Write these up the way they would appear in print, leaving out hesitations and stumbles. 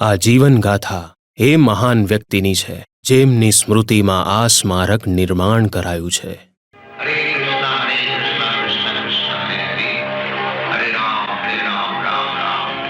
આ જીવનગાથા એ મહાન વ્યક્તિની છે જેમની સ્મૃતિમાં આ સ્મારક નિર્માણ કરાયું છે. હરે કૃષ્ણ કૃષ્ણ કૃષ્ણ હરે હરે હરે રામ રામ રામ હરે.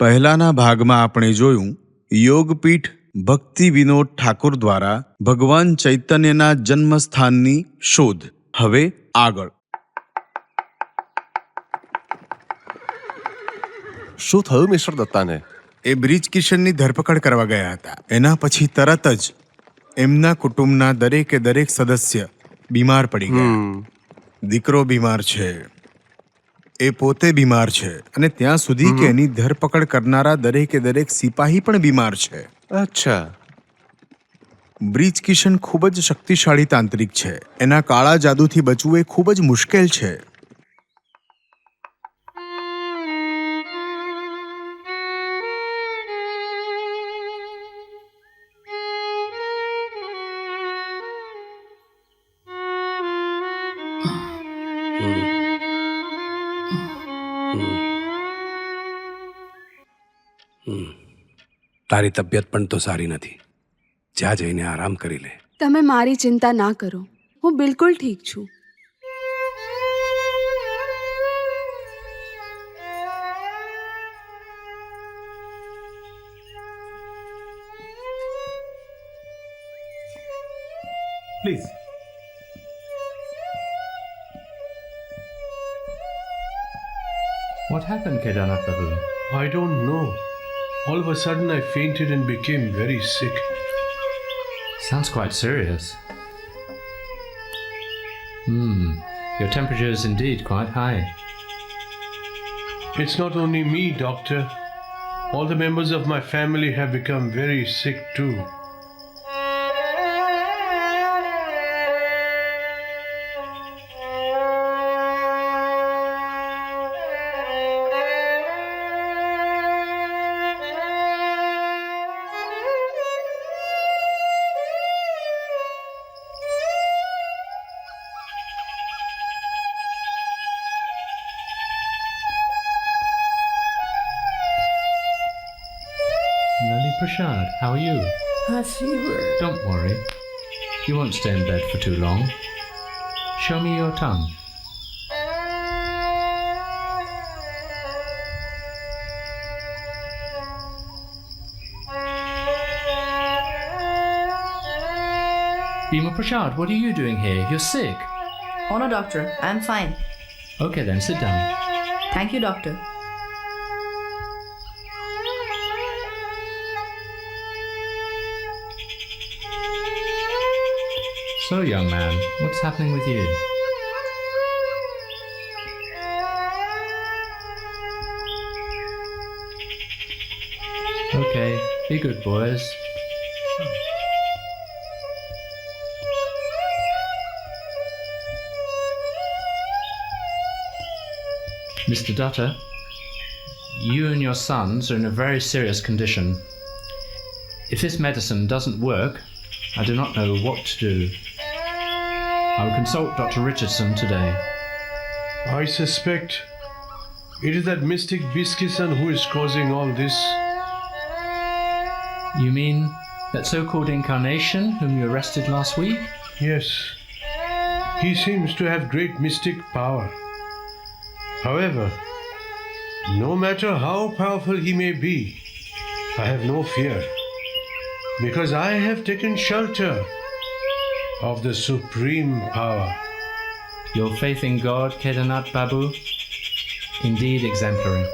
પહેલાના ભાગમાં આપણે જોયું યોગપીઠ ભક્તિ વિનોદ ઠાકુર દ્વારા ભગવાન ચૈતન્યના જન્મસ્થાનની શોધ. હવે આગળ. શું થયું મિસ્ટર દત્તાને? એ બ્રિજ કિશનની ધરપકડ કરવા ગયા હતા. એના પછી તરત જ એમના કુટુંબના દરેક સદસ્ય બીમાર પડી ગયા. દીકરો બીમાર છે, એ પોતે બીમાર છે, અને ત્યાં સુધી કે એની ધરપકડ કરનારા દરેક સિપાહી પણ બીમાર છે. અચ્છા. બ્રિજ કિશન ખૂબ જ શક્તિશાળી તાંત્રિક છે. એના કાળા જાદુથી બચવું એ ખૂબ જ મુશ્કેલ છે. તારી તબિયત પણ તો સારી નથી. જ્યાં જઈને આરામ કરી લે. તમે મારી ચિંતા ના કરો, હું બિલકુલ ઠીક છું. Please. What happened, Kedarnath Babu? I don't know. All of a sudden I fainted and became very sick. Sounds quite serious. Your temperature is indeed quite high. It's not only me, doctor. All the members of my family have become very sick too. Lali Prashad, how are you? Fever. Don't worry. You won't stay in bed for too long. Show me your tongue. Bhima Prashad, what are you doing here? You're sick. Oh no, doctor. I'm fine. Okay then, sit down. Thank you, doctor. So, young man, what's happening with you? Okay, be good, boys. Mr. Dutta, you and your sons are in a very serious condition. If this medicine doesn't work, I do not know what to do. I will consult Dr. Richardson today. I suspect it is that mystic Biskisan who is causing all this. You mean that so-called incarnation whom you arrested last week? Yes, he seems to have great mystic power. However, no matter how powerful he may be, I have no fear, because I have taken shelter of the supreme power. Your faith in God, Kedarnath Babu, indeed exemplary.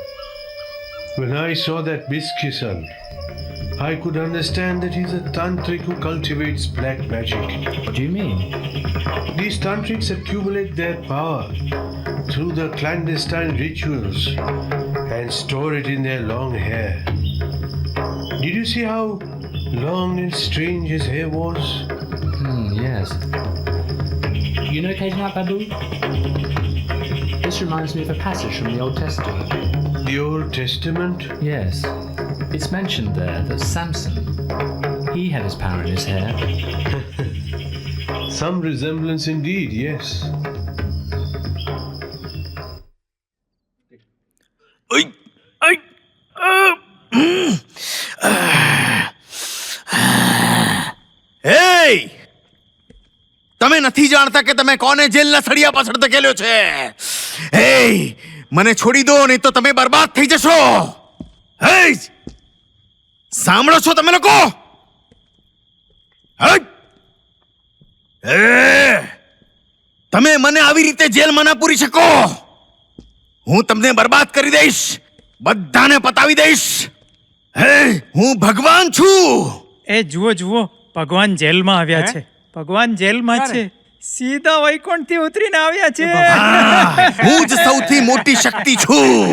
When I saw that Biskisan, I could understand that he's a tantric who cultivates black magic. What do you mean? These tantrics accumulate their power through the clandestine rituals and store it in their long hair. Did you see how long and strange his hair was? Yes. You know Kedarnath Babu? This reminds me of a passage from the Old Testament. The Old Testament? Yes. It's mentioned there that Samson, he had his power in his hair. Some resemblance indeed, yes. એ તમે નથી જાણતા કે તમે કોને જેલના સળિયા પાછળ ધકેલ્યો છે? એ મને છોડી દો, નહીં તો તમે બરબાદ થઈ જશો. એ સાંભળો છો તમે લોકો? તમે મને આવી રીતે જેલમાં ના પૂરી શકો. હું તમને બરબાદ કરી દઈશ, બધાને પતાવી દઈશ. હું ભગવાન છું. એ જુઓ જુઓ, ભગવાન જેલમાં આવ્યા છે. ભગવાન જેલમાં છે, સીધા વૈકુંઠથી ઉતરીને આવ્યા છે. હું જ સૌથી મોટી શક્તિ છું.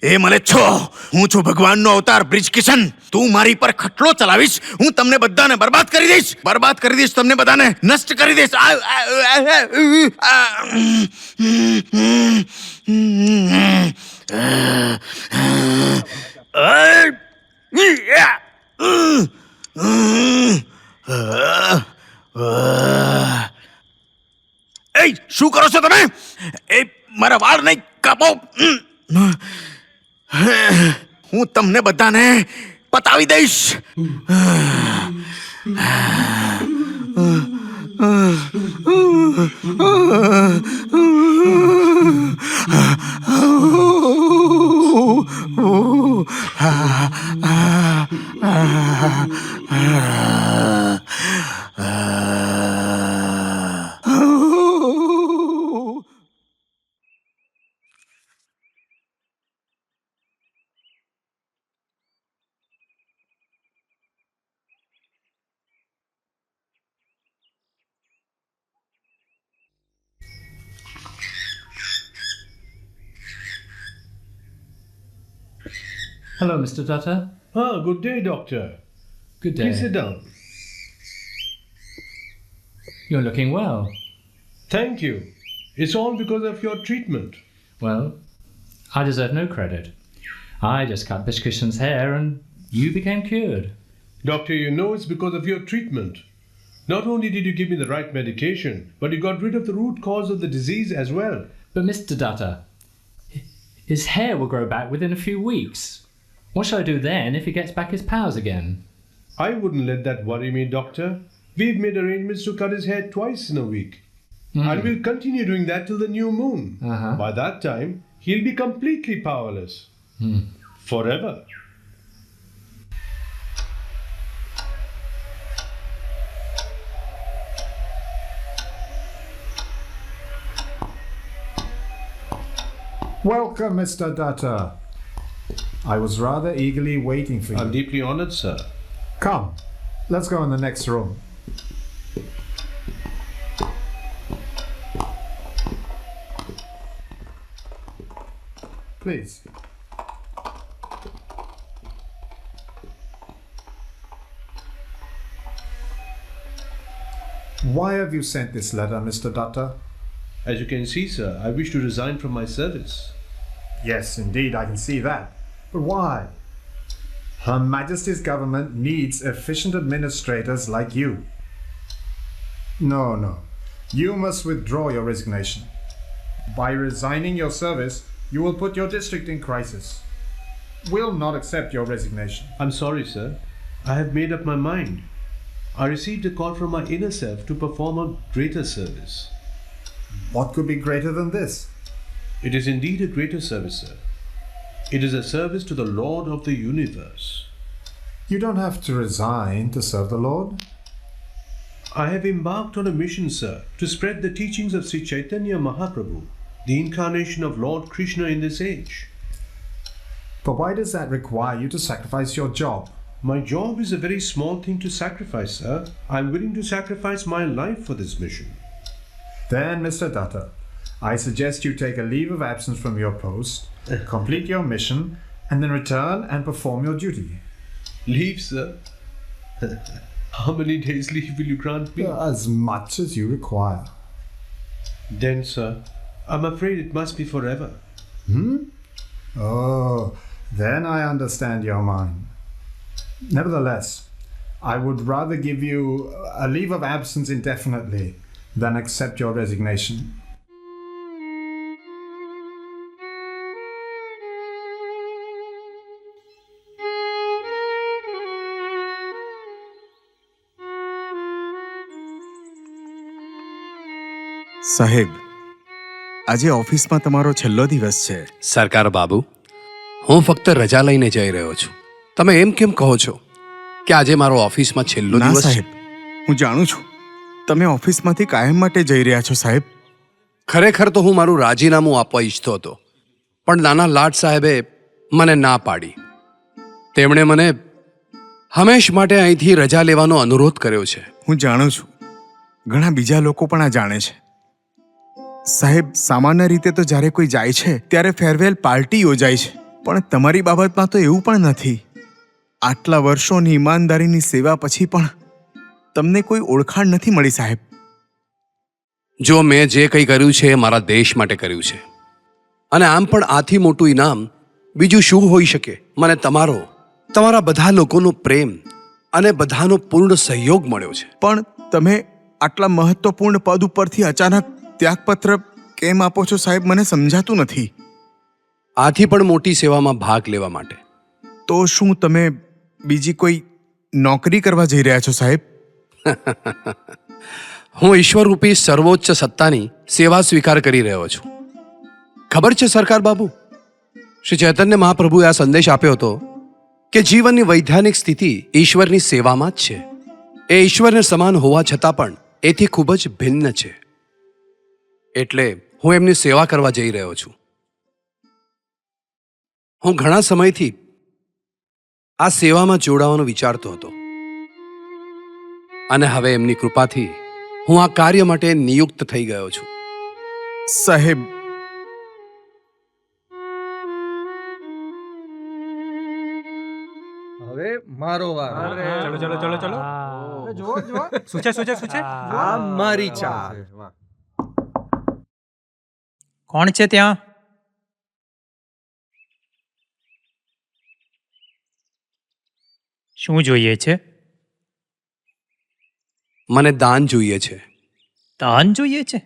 એ મને છો, હું છું ભગવાનનો અવતાર બ્રિજ કિશન. તું મારી પર ખટલો ચલાવીશ, હું તમને બધાને બરબાદ કરી દઈશ. બરબાદ કરી દઈશ, તમને બધાને નષ્ટ કરી દઈશ. એ શું કરો છો તમે? એ મારા વાળ નહીં કાપો. હું તમને બધાને પતાવી દઈશ. Hello, Mr. Dutta. Ah, good day, doctor. Good day. Please sit down. You're looking well. Thank you. It's all because of your treatment. Well, I deserve no credit. I just cut Bishkishan's hair and you became cured. Doctor, you know it's because of your treatment. Not only did you give me the right medication, but you got rid of the root cause of the disease as well. But Mr. Dutta, his hair will grow back within a few weeks. What shall I do then if he gets back his powers again? I wouldn't let that worry me, doctor. We've made arrangements to cut his hair twice in a week. And we'll continue doing that till the new moon. By that time, he'll be completely powerless. Forever. Welcome, Mr. Dutta. I was rather eagerly waiting for you. I'm deeply honored, sir. Come, let's go in the next room. Please. Why have you sent this letter, Mr. Datta? As you can see, sir, I wish to resign from my service. Yes, indeed, I can see that. But why? Her Majesty's government needs efficient administrators like you. No. You must withdraw your resignation. By resigning your service, you will put your district in crisis. We'll not accept your resignation. I'm sorry, sir. I have made up my mind. I received a call from my inner self to perform a greater service. What could be greater than this? It is indeed a greater service, sir. It is a service to the Lord of the universe. You don't have to resign to serve the Lord. I have embarked on a mission, sir, to spread the teachings of Sri Chaitanya Mahaprabhu, the incarnation of Lord Krishna in this age. But why does that require you to sacrifice your job? My job is a very small thing to sacrifice, sir. I'm willing to sacrifice my life for this mission. Then, Mr. Datta, I suggest you take a leave of absence from your post, complete your mission, and then return and perform your duty. Leave, sir? How many days leave will you grant me? As much as you require. Then, sir, I'm afraid it must be forever. Oh, then I understand your mind. Nevertheless, I would rather give you a leave of absence indefinitely than accept your resignation. સાહેબ, આજે ઓફિસમાં તમારો છેલ્લો દિવસ છે. સરકાર બાબુ, હું ફક્ત રજા લઈને જઈ રહ્યો છું. તમે એમ કેમ કહો છો કે આજે મારો ઓફિસમાં છેલ્લો ના દિવસ છે? સાહેબ, હું જાણું છું તમે ઓફિસમાંથી કાયમ માટે જઈ રહ્યા છો સાહેબ. ખરેખર તો હું મારું રાજીનામું આપવા ઈચ્છતો હતો, પણ નાના લાટ સાહેબે મને ના પાડી. તેમણે મને હંમેશ માટે અહીંથી રજા લેવાનો અનુરોધ કર્યો છે. હું જાણું છું, ઘણા બીજા લોકો પણ આ જાણે છે. સાહેબ, સામાન્ય રીતે તો જ્યારે કોઈ જાય છે ત્યારે ફેરવેલ પાર્ટી યોજાય છે, પણ તમારી બાબતમાં તો એવું પણ નથી. આટલા વર્ષોની ઈમાનદારીની સેવા પછી પણ તમને કોઈ ઓળખાણ નથી મળી સાહેબ. જો મેં જે કંઈ કર્યું છે એ મારા દેશ માટે કર્યું છે, અને આમ પણ આથી મોટું ઇનામ બીજું શું હોઈ શકે? મને તમારા બધા લોકોનો પ્રેમ અને બધાનો પૂર્ણ સહયોગ મળ્યો છે. પણ તમે આટલા મહત્વપૂર્ણ પદ ઉપરથી અચાનક ત્યાગપત્ર કેમ આપો છો સાહેબ? મને સમજાતું નથી. આથી પણ મોટી સેવામાં ભાગ લેવા માટે. તો શું તમે બીજી કોઈ નોકરી કરવા જઈ રહ્યા છો સાહેબ? હું ઈશ્વરરૂપી સર્વોચ્ચ સત્તાની સેવા સ્વીકાર કરી રહ્યો છું. ખબર છે સરકાર બાબુ, શ્રી ચૈતન્ય મહાપ્રભુએ આ સંદેશ આપ્યો હતો કે જીવનની વૈધાનિક સ્થિતિ ઈશ્વરની સેવામાં જ છે. એ ઈશ્વરને સમાન હોવા છતાં પણ એથી ખૂબ જ ભિન્ન છે. એટલે હું એમની સેવા કરવા જઈ રહ્યો છું. હું ઘણા સમયથી આ સેવામાં જોડાવાનો વિચારતો હતો, અને હવે એમની કૃપાથી હું આ કાર્ય માટે નિયુક્ત થઈ ગયો છું. સાહેબ, હવે મારો વાર. શું છે? આ મારી ચા. કોણ છે ત્યાં? શું જોઈએ છે? મને દાન જોઈએ છે. દાન જોઈએ છે?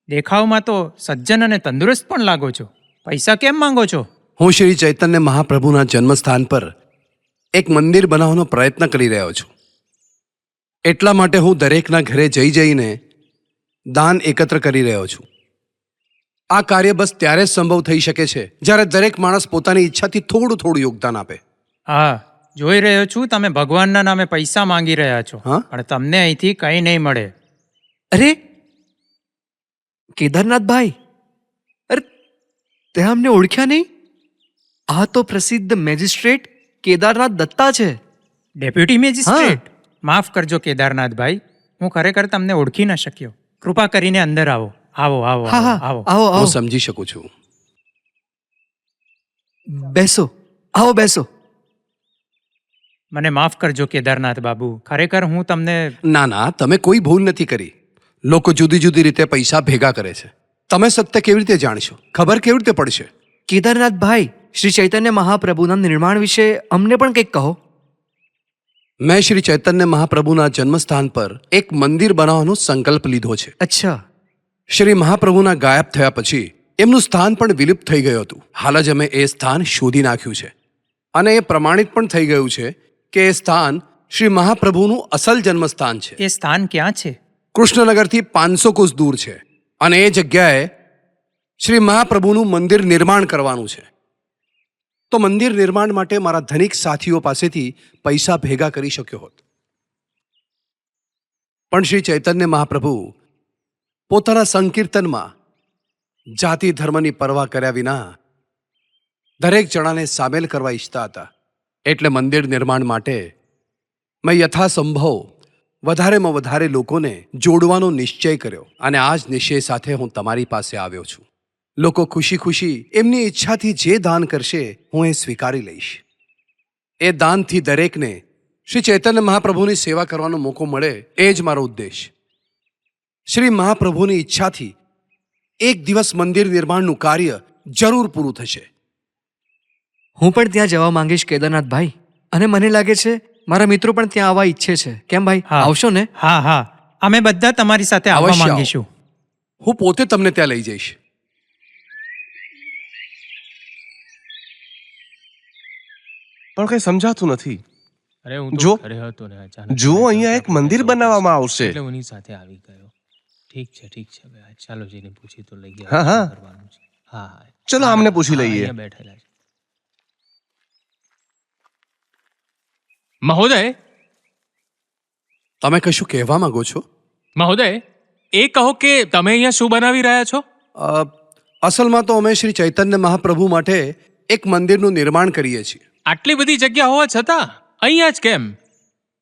દેખાવમાં તો સજ્જન અને તંદુરસ્ત પણ લાગો છો. પૈસા કેમ માંગો છો? હું શ્રી ચૈતન્ય મહાપ્રભુના જન્મસ્થાન પર એક મંદિર બનાવવાનો પ્રયત્ન કરી રહ્યો છું. એટલા માટે હું દરેકના ઘરે જઈને દાન એકત્ર કરી રહ્યો છું. આ કાર્ય બસ ત્યારે જ સંભવ થઈ શકે છે જ્યારે દરેક માણસ પોતાની ઈચ્છાથી થોડું યોગદાન આપે. હા, જોઈ રહ્યો છું તમે ભગવાનના નામે પૈસા માંગી રહ્યા છો, પણ તમને અહીંથી કંઈ નહીં મળે. અરે કેદારનાથભાઈ, અરે તે અમને ઓળખ્યા નહીં? આ તો પ્રસિદ્ધ મેજિસ્ટ્રેટ કેદારનાથ દત્તા છે. Deputy magistrate? માફ કરજો કેદારનાથભાઈ, હું ખરેખર તમને ઓળખી ન શક્યો. કૃપા કરીને અંદર આવો. આવો. હું સમજી શકું છું. બેસો, આવો બેસો. મને માફ કરજો કેદારનાથ બાબુ, ખરેખર હું તમને ના ના, તમે કોઈ ભૂલ નથી કરી. લોકો જુદી જુદી રીતે પૈસા ભેગા કરે છે. તમે સત્ય કેવી રીતે જાણશો? ખબર કેવી રીતે પડશે? કેદારનાથ ભાઈ, શ્રી ચૈતન્ય મહાપ્રભુના નિર્માણ વિશે અમને પણ કંઈક કહો. મેં શ્રી ચૈતન્ય મહાપ્રભુના જન્મસ્થાન પર એક મંદિર બનાવવાનો સંકલ્પ લીધો છે. અચ્છા. શ્રી મહાપ્રભુના ગાયબ થયા પછી એમનું સ્થાન પણ વિલુપ્ત થઈ ગયું હતું. હાલ જ અમે એ સ્થાન શોધી નાખ્યું છે અને એ પ્રમાણિત પણ થઈ ગયું છે કે એ સ્થાન શ્રી મહાપ્રભુનું અસલ જન્મસ્થાન છે. એ સ્થાન ક્યાં છે? કૃષ્ણનગરથી 500 કોસ દૂર છે અને એ જગ્યાએ શ્રી મહાપ્રભુનું મંદિર નિર્માણ કરવાનું છે. તો મંદિર નિર્માણ માટે મારા ધનિક સાથીઓ પાસેથી પૈસા ભેગા કરી શક્યો હોત, પણ શ્રી ચૈતન્ય મહાપ્રભુ પોતાના સંકીર્તનમાં જાતિ ધર્મની પરવા કર્યા વિના દરેક જણાને સામેલ કરવા ઈચ્છતા હતા. એટલે મંદિર નિર્માણ માટે મેં યથાસંભવ વધારેમાં વધારે લોકોને જોડવાનો નિશ્ચય કર્યો અને આ જ નિશ્ચય સાથે હું તમારી પાસે આવ્યો છું. લોકો ખુશી ખુશી એમની ઈચ્છાથી જે દાન કરશે હું એ સ્વીકારી લઈશ. એ દાનથી દરેકને શ્રી ચૈતન્ય મહાપ્રભુની સેવા કરવાનો મોકો મળે, એ જ મારો ઉદ્દેશ. શ્રી મહાપ્રભુની ઈચ્છાથી એક દિવસ મંદિર નિર્માણનું કાર્ય જરૂર પૂરું થશે. હું પણ ત્યાં જવા માંગીશ કેદારનાથ ભાઈ, અને મને લાગે છે મારા મિત્રો પણ ત્યાં આવવા ઈચ્છે છે. કેમ ભાઈ, હા. આવશો ને? હા હા, અમે બધા તમારી સાથે આવવા અવશ્ય આવો. માંગીશું. હું પોતે તમને ત્યાં લઈ જઈશ. પણ કઈ સમજાતું નથી. અરે હું જો, તો ઘરે હતો ને અચાનક જુઓ, અહીંયા એક મંદિર બનાવવામાં આવશે. એટલે હું એની સાથે આવી ગયો. ઠીક છે ભાઈ, ચાલો જઈને પૂછી તો લઈએ. હા, હા. કરવાનું છે. હા હા, ચલો આમને પૂછી હા, લઈએ. અહીંયા બેઠેલા છે. મહોદય, તમે કશું કહેવા માંગો છો? મહોદય, એ કહો કે તમે અહીંયા શું બનાવી રહ્યા છો? અસલમાં તો અમે શ્રી ચૈતન્ય મહાપ્રભુ માટે એક મંદિરનું નિર્માણ કરીએ છીએ. આટલી બધી જગ્યા હોવા છતાં અહીંયા જ કેમ?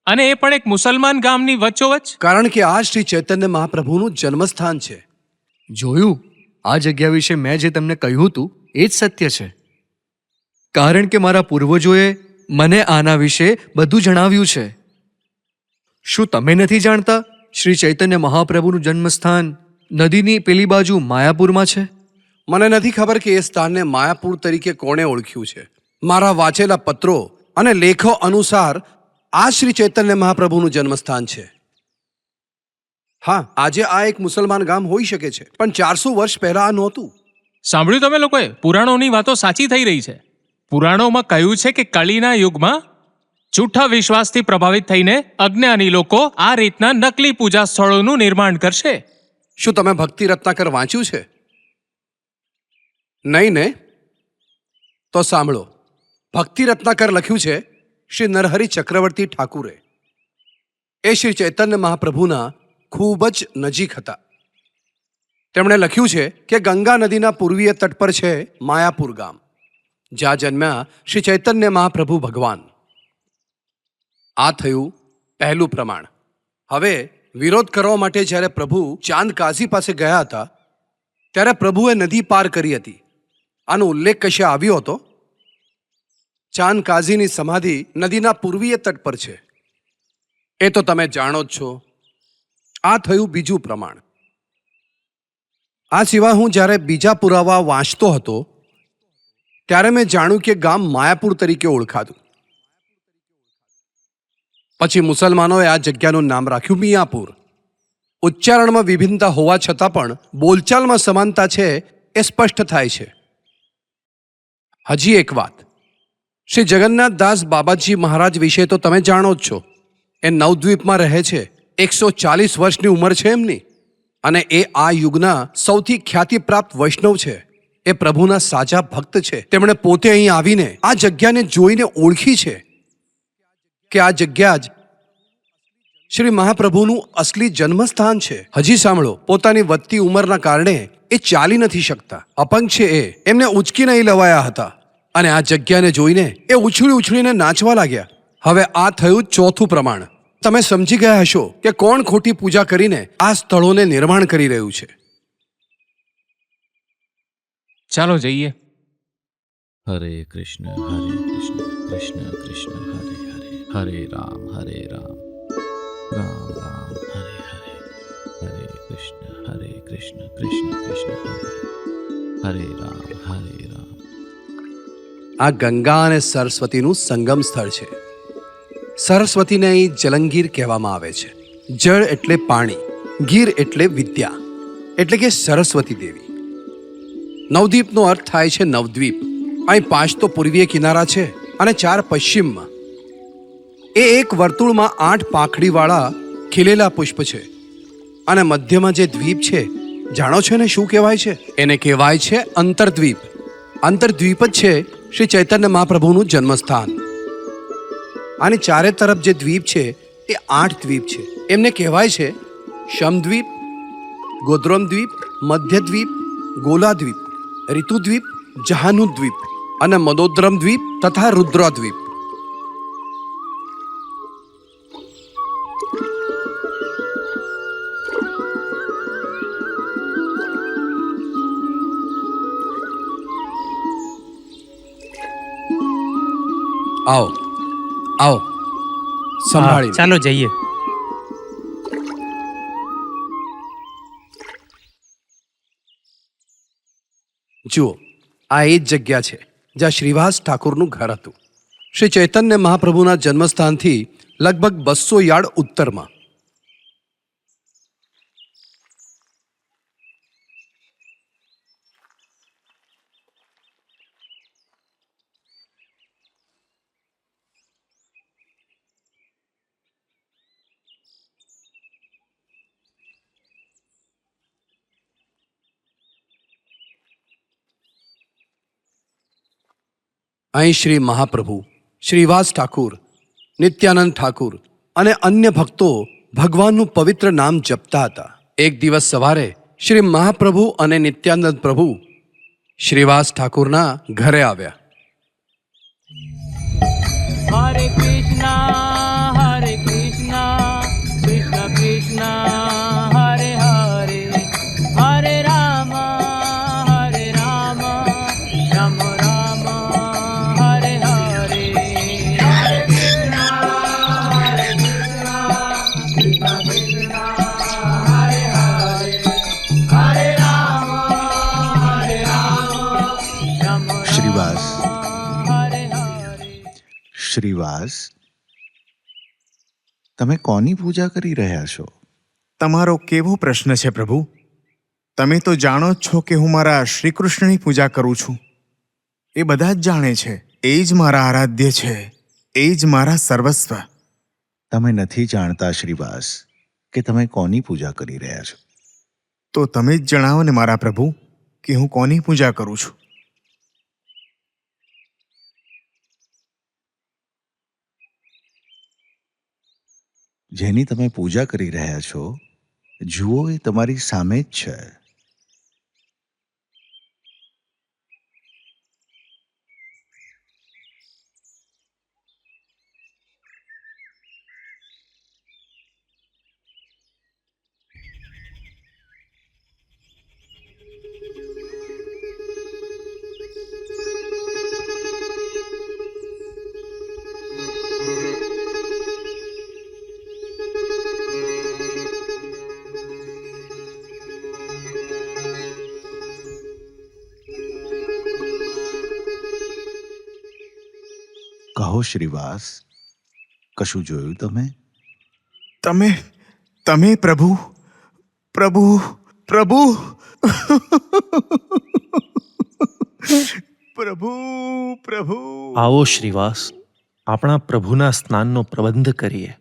અને એ પણ એક મુસલમાન ગામની વચ્ચોવચ્ચ? કારણ કે આ શ્રી ચૈતન્ય મહાપ્રભુનું જન્મસ્થાન છે. જોયું, આ જગ્યા વિશે મેં જે તમને કહ્યું હતું એ જ સત્ય છે. કારણ કે મારા પૂર્વજોએ મને આના વિશે બધું જણાવ્યું છે. શું તમે નથી જાણતા શ્રી ચૈતન્ય મહાપ્રભુનું જન્મસ્થાન નદીની પેલી બાજુ માયાપુરમાં છે? મને નથી ખબર કે એ સ્થાનને માયાપુર તરીકે કોણે ઓળખ્યું છે. મારા વાંચેલા પત્રો અને લેખો અનુસાર આ શ્રી ચૈતન્ય મહાપ્રભુનું જન્મસ્થાન છે. હા, આજે આ એક મુસલમાન ગામ હોઈ શકે છે, પણ 400 વર્ષ પહેલા આ નહોતું. સાંભળ્યું તમે લોકોએ? પુરાણોની વાતો સાચી થઈ રહી છે. પુરાણોમાં કહ્યું છે કે કળીના યુગમાં જૂઠા વિશ્વાસથી પ્રભાવિત થઈને અજ્ઞાની લોકો આ રીતના નકલી પૂજા સ્થળોનું નિર્માણ કરશે. શું તમે ભક્તિ રત્નાકર વાંચ્યું છે? નહીં ને? તો સાંભળો. ભક્તિ રત્નાકર લખ્યું છે શ્રી નરહરિ ચક્રવર્તી ઠાકુરે. એ શ્રી ચૈતન્ય મહાપ્રભુના ખૂબ જ નજીક હતા. તેમણે લખ્યું છે કે ગંગા નદીના પૂર્વીય તટ પર છે માયાપુર ગામ, જ્યાં જન્મ્યા શ્રી ચૈતન્ય મહાપ્રભુ ભગવાન. આ થયું પહેલું પ્રમાણ. હવે વિરોધ કરવા માટે જ્યારે પ્રભુ ચાંદ કાઝી પાસે ગયા હતા ત્યારે પ્રભુએ નદી પાર કરી હતી. આનો ઉલ્લેખ કશે આવ્યો હતો? ચાંદ કાઝીની સમાધિ નદીના પૂર્વીય તટ પર છે, એ તો તમે જાણો જ છો. આ થયું બીજું પ્રમાણ. આ સિવાય હું જ્યારે બીજા પુરાવા વાંચતો હતો ત્યારે મેં જાણ્યું કે ગામ માયાપુર તરીકે ઓળખાતું. પછી મુસલમાનોએ આ જગ્યાનું નામ રાખ્યું મિયાપુર. ઉચ્ચારણમાં વિભિન્નતા હોવા છતાં પણ બોલચાલમાં સમાનતા છે એ સ્પષ્ટ થાય છે. હજી એક વાત, શ્રી જગન્નાથદાસ બાબાજી મહારાજ વિશે તો તમે જાણો જ છો. એ નવદ્વીપમાં રહે છે. 140 વર્ષની ઉંમર છે એમની, અને એ આ યુગના સૌથી ખ્યાતિપ્રાપ્ત વૈષ્ણવ છે. એ પ્રભુના સાચા ભક્ત છે. તેમણે પોતે અહીં આવીને આ જગ્યાને જોઈને ઓળખી છે કે આ જગ્યા જ શ્રી મહાપ્રભુનું અસલી જન્મસ્થાન છે. હજી સાંભળો, પોતાની વધતી ઉંમરના કારણે એ ચાલી નથી શકતા, અપંગ છે. એમને ઉંચકી નહીં લવાયા હતા અને આ જગ્યાને જોઈને એ ઉછળી ઉછળીને નાચવા લાગ્યા. હવે આ થયું ચોથું પ્રમાણ. તમે સમજી ગયા હશો કે કોણ ખોટી પૂજા કરીને આ સ્થળોને નિર્માણ કરી રહ્યું છે. ચાલો જઈએ. હરે કૃષ્ણ કૃષ્ણ કૃષ્ણ હરે હરે હરે રામ રામ રામ હરે હરે હરે કૃષ્ણ કૃષ્ણ કૃષ્ણ હરે રામ રામ. આ ગંગા અને સરસ્વતીનું સંગમ સ્થળ છે. સરસ્વતીને અહીં જલંગીર કહેવામાં આવે છે. જળ એટલે પાણી, ગીર એટલે વિદ્યા, એટલે કે સરસ્વતી દેવી. નવદ્વીપનો અર્થ થાય છે નવદ્વીપ. અહીં 5 તો પૂર્વીય કિનારા છે અને 4 પશ્ચિમમાં. એ એક વર્તુળમાં 8 પાંખડીવાળા ખીલેલા પુષ્પ છે અને મધ્યમાં જે દ્વીપ છે, જાણો છો ને શું કહેવાય છે? એને કહેવાય છે અંતરદ્વીપ. અંતરદ્વીપ જ છે શ્રી ચૈતન્ય મહાપ્રભુનું જન્મસ્થાન. આની ચારે તરફ જે દ્વીપ છે એ 8 દ્વીપ છે. એમને કહેવાય છે શમદ્વીપ, ગોદ્રમદ્વીપ, મધ્યદ્વીપ, ગોલાદ્વીપ, ઋતુદ્વીપ, જહાનુદ્વીપ અને મદોદ્રમ દ્વીપ તથા રુદ્રદ્વીપ. આવો આવો, સંભાળી. ચાલો જઈએ. જુઓ, આ એ જ જગ્યા છે જ્યાં શ્રીવાસ ઠાકુરનું ઘર હતું. શ્રી ચૈતન્ય મહાપ્રભુના જન્મસ્થાનથી લગભગ 200 યાર્ડ ઉત્તરમાં. અહીં શ્રી મહાપ્રભુ, શ્રીવાસ ઠાકુર, નિત્યાનંદ ઠાકુર અને અન્ય ભક્તો ભગવાનનું પવિત્ર નામ જપતા હતા. એક દિવસ સવારે શ્રી મહાપ્રભુ અને નિત્યાનંદ પ્રભુ શ્રીવાસ ઠાકુરના ઘરે આવ્યા. હરે કૃષ્ણ કૃષ્ણ કૃષ્ણ હરે હરે, હરે રામ રામ રામ હરે હરે. શ્રીવાસ, શ્રીવાસ, તમે કોની પૂજા કરી રહ્યા છો? તમારો કેવો પ્રશ્ન છે પ્રભુ? તમે તો જાણો જ છો કે હું મારા શ્રી કૃષ્ણની પૂજા કરું છું. એ બધા જ જાણે છે. એ જ મારા આરાધ્ય છે, એ જ મારા સર્વસ્વ. તમે નથી જાણતા શ્રીવાસ કે તમે કોની પૂજા કરી રહ્યા છો. તો તમે જ જણાવો ને મારા પ્રભુ કે હું કોની પૂજા કરું છું. જેની તમે પૂજા કરી રહ્યા છો, જુઓ એ તમારી સામે જ છે. કહો શ્રીવાસ, કશું જોયું તમે? તમે પ્રભુ પ્રભુ પ્રભુ પ્રભુ પ્રભુ. આવો શ્રીવાસ, આપણા પ્રભુના સ્નાનનો પ્રબંધ કરીએ.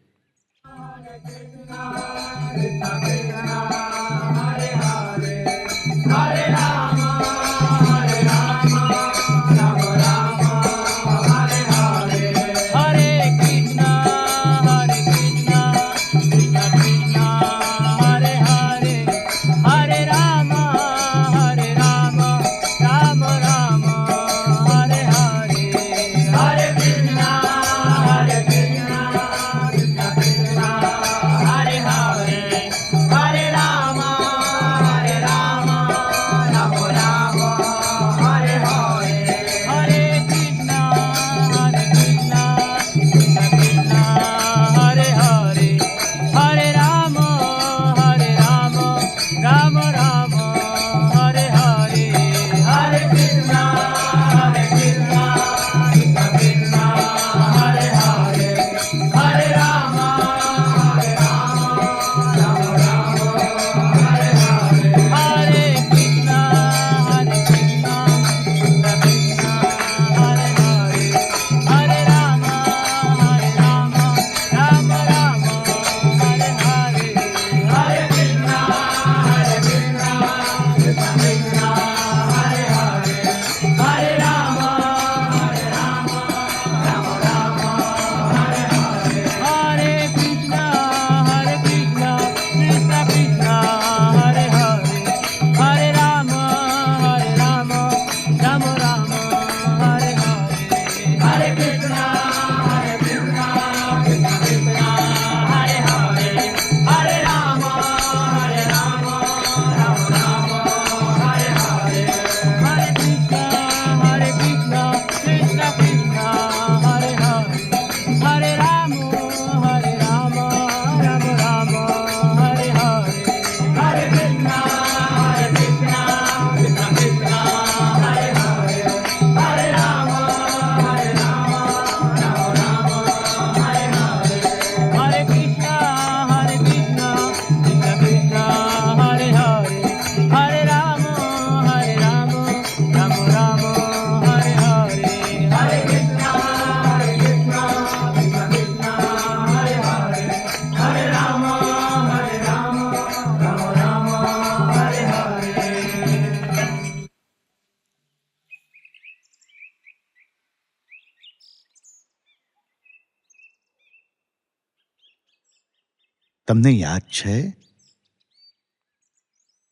તમને યાદ છે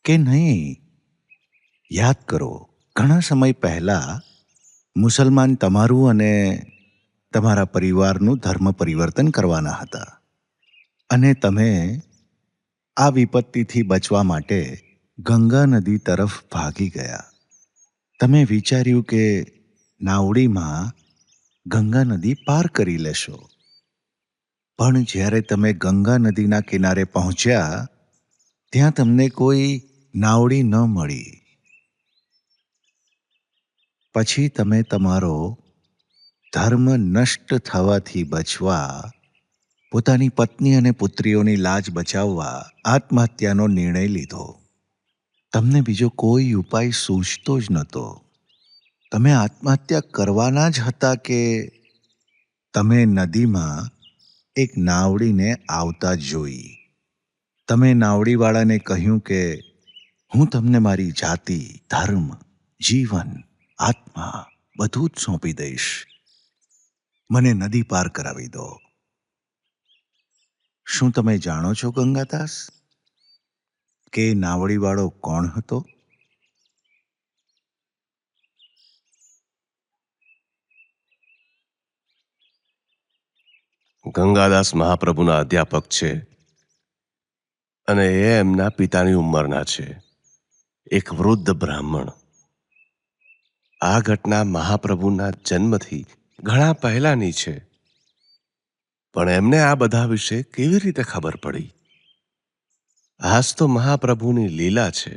કે નહીં? યાદ કરો, ઘણા સમય પહેલા મુસલમાન તમારું અને તમારા પરિવારનું ધર્મ પરિવર્તન કરવાના હતા, અને તમે આ વિપત્તિથી બચવા માટે ગંગા નદી તરફ ભાગી ગયા. તમે વિચાર્યું કે નાવડીમાં ગંગા નદી પાર કરી લેશો. પણ જ્યારે તમે ગંગા નદીના કિનારે પહોંચ્યા, ત્યાં તમને કોઈ નાવડી ન મળી. પછી તમે તમારો ધર્મ નષ્ટ થવાથી બચવા, પોતાની પત્ની અને પુત્રીઓની લાજ બચાવવા આત્મહત્યાનો નિર્ણય લીધો. તમને બીજો કોઈ ઉપાય સૂઝતો જ નહોતો. તમે આત્મહત્યા કરવાના જ હતા કે તમે નદીમાં એક નાવડીને આવતા જોઈ. તમે નાવડીવાળાને કહ્યું કે હું તમને મારી જાતિ, ધર્મ, જીવન, આત્મા બધું જ સોંપી દઈશ. મને નદી પાર કરાવી દો. શું તમે જાણો છો ગંગાદાસ કે નાવડીવાળો કોણ હતો? ગંગાદાસ મહાપ્રભુના અધ્યાપક છે, અને એ એમના પિતાની ઉંમરના છે, એક વૃદ્ધ બ્રાહ્મણ. આ ઘટના મહાપ્રભુના જન્મથી ઘણા પહેલાની છે, પણ એમને આ બધા વિશે કેવી રીતે ખબર પડી? આજ તો મહાપ્રભુની લીલા છે.